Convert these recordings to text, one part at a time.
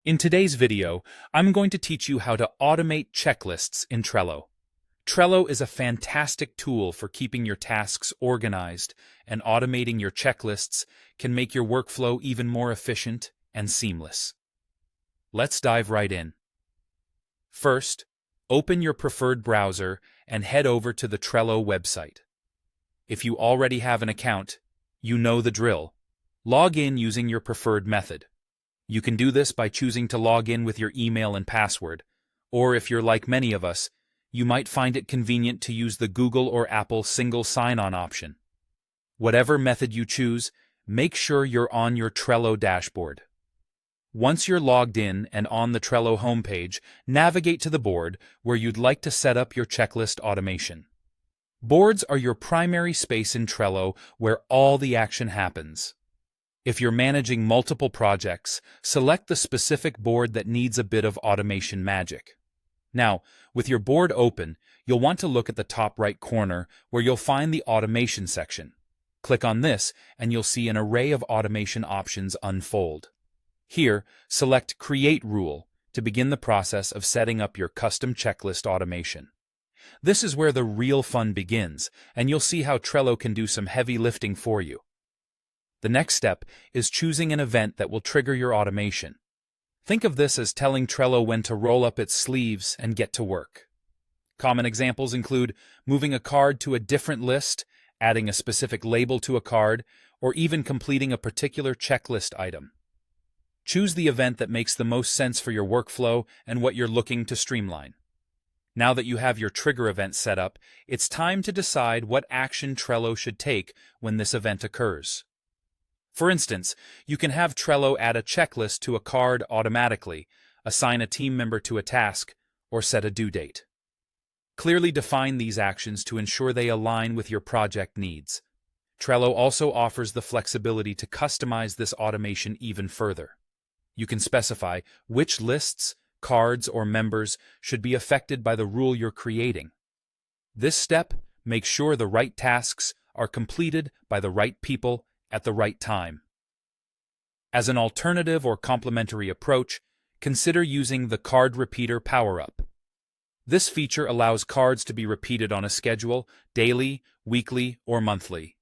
In today's video, I'm going to teach you how to automate checklists in Trello. Trello is a fantastic tool for keeping your tasks organized, and automating your checklists can make your workflow even more efficient and seamless. Let's dive right in. First, open your preferred browser and head over to the Trello website. If you already have an account, you know the drill. Log in using your preferred method. You can do this by choosing to log in with your email and password, or if you're like many of us, you might find it convenient to use the Google or Apple single sign-on option. Whatever method you choose, make sure you're on your Trello dashboard. Once you're logged in and on the Trello homepage, navigate to the board where you'd like to set up your checklist automation. Boards are your primary space in Trello where all the action happens. If you're managing multiple projects, select the specific board that needs a bit of automation magic. Now, with your board open, you'll want to look at the top right corner where you'll find the automation section. Click on this and you'll see an array of automation options unfold. Here, select Create Rule to begin the process of setting up your custom checklist automation. This is where the real fun begins, and you'll see how Trello can do some heavy lifting for you. The next step is choosing an event that will trigger your automation. Think of this as telling Trello when to roll up its sleeves and get to work. Common examples include moving a card to a different list, adding a specific label to a card, or even completing a particular checklist item. Choose the event that makes the most sense for your workflow and what you're looking to streamline. Now that you have your trigger event set up, it's time to decide what action Trello should take when this event occurs. For instance, you can have Trello add a checklist to a card automatically, assign a team member to a task, or set a due date. Clearly define these actions to ensure they align with your project needs. Trello also offers the flexibility to customize this automation even further. You can specify which lists, cards, or members should be affected by the rule you're creating. This step makes sure the right tasks are completed by the right people at the right time. As an alternative or complementary approach, consider using the Card Repeater Power-Up. This feature allows cards to be repeated on a schedule, daily, weekly, or monthly.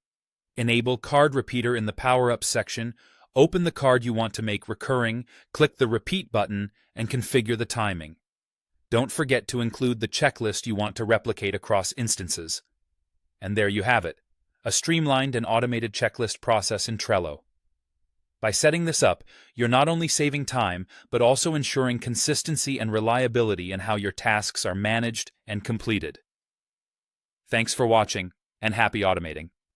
Enable Card Repeater in the Power-Up section, open the card you want to make recurring, click the Repeat button, and configure the timing. Don't forget to include the checklist you want to replicate across instances. And there you have it. A streamlined and automated checklist process in Trello. By setting this up, you're not only saving time, but also ensuring consistency and reliability in how your tasks are managed and completed. Thanks for watching, and happy automating.